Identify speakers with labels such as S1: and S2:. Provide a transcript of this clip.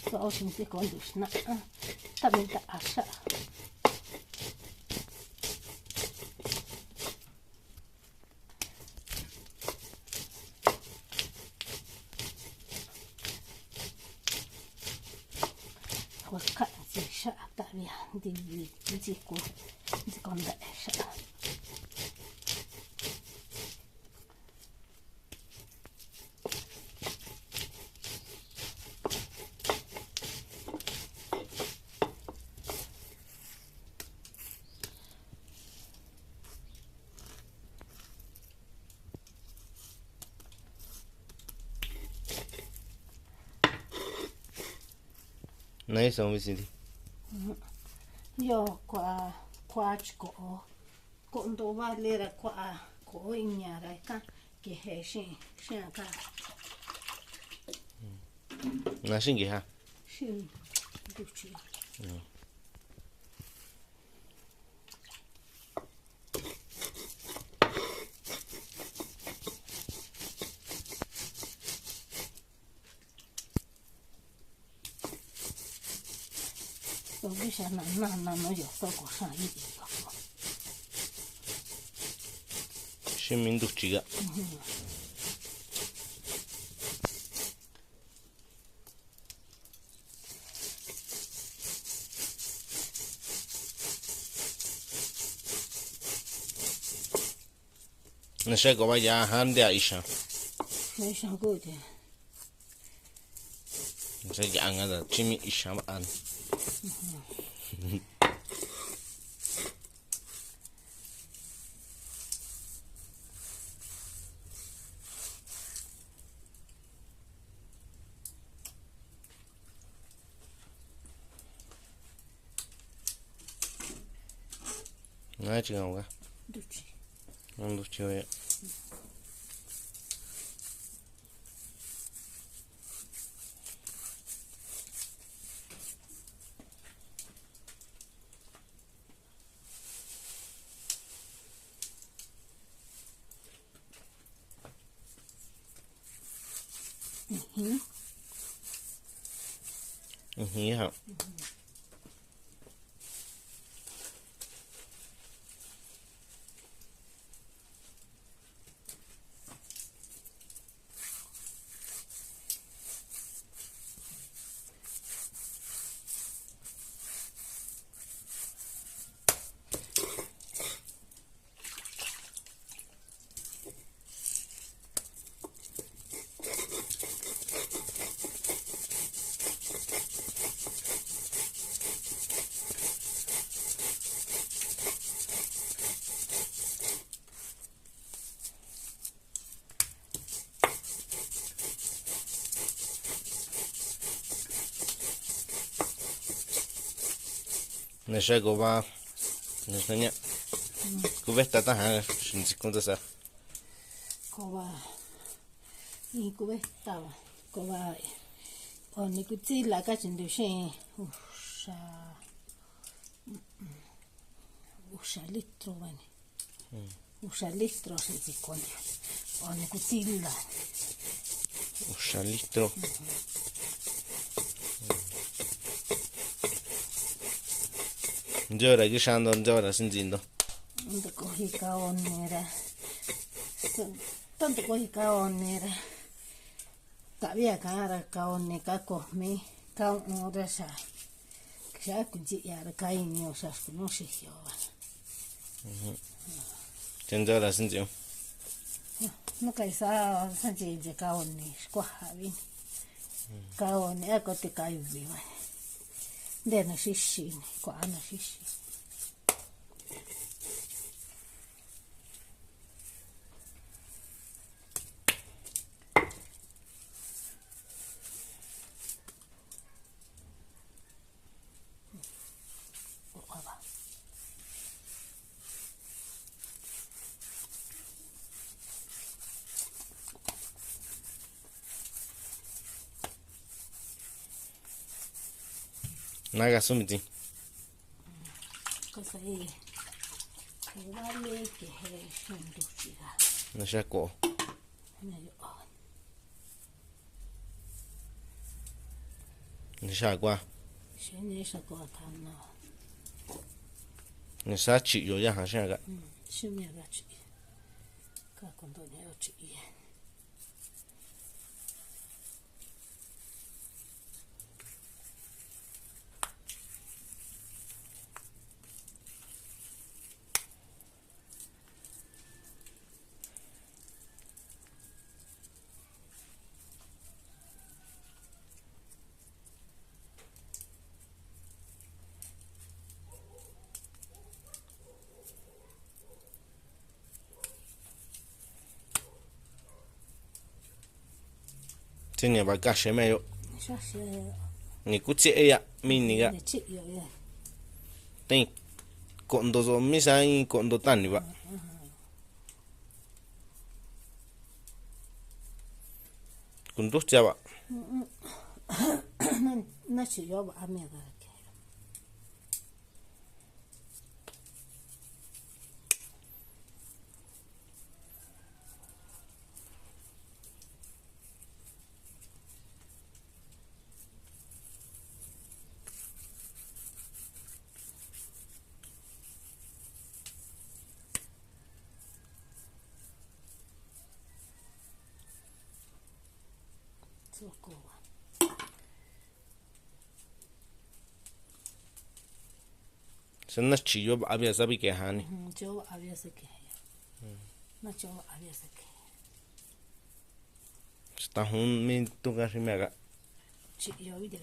S1: so sin ti kondishna también ta asha waka si sha ta bia di ko di konda sha
S2: Này xong với gì?
S1: yo qua ko ndo va lera ko inyara ka ke he shin ka
S2: Nó xin gì ha?
S1: shin duchi so vi sha na no yo so ko sha yi
S2: Xin mình được chị ạ. Nó sẽ có bây giờ hắn để ý sao?
S1: me sha go de
S2: Nó sẽ dạng là chim ý sao mà ăn. Nói chuyện không cả?
S1: duchi
S2: Không được chơi ạ. Hả? Nó sẽ có ba. Nó sẽ nhẹ. Cô biết ta hả? Xin chỉ con ta sao?
S1: ko va ni ku be ta ko va ni ku ti la ka chin du shin usha litro vani usha litro se ti con ni ku ti la
S2: Usha litro. Giora che c'hanno giora sentendo.
S1: ndo ko hi ka onera tanto ko hi ka onera tavia cara ka onne ka ko me ka ora sa sa ku ji ya ka ini o sa ku no se yo
S2: Giora sentendo.
S1: no ka sa sa ji je ka onne ko ha vi ka onne ko te ka yu vi va de no shishi ko ana shishi
S2: Naga sumiti.
S1: cosa è vale che è scenducciga
S2: Nó sẽ có. 你下瓜，
S1: 现在是过看了，
S2: 你啥吃有样好像个，
S1: 是没有个吃，个更多的要吃。
S2: 今年把干什么有？
S1: 啥些？
S2: 你估计呀，明年个，
S1: 吃有呀。
S2: 等讲到说没啥人讲到蛋里吧？讲到家吧？
S1: 那吃药吧，还没个。做过啊。
S2: 现在吃药吧，阿边啥比给哈呢？
S1: 就阿边是给呀。那就阿边是给。
S2: tahun min tu kan si mega.
S1: Cik ya, udah.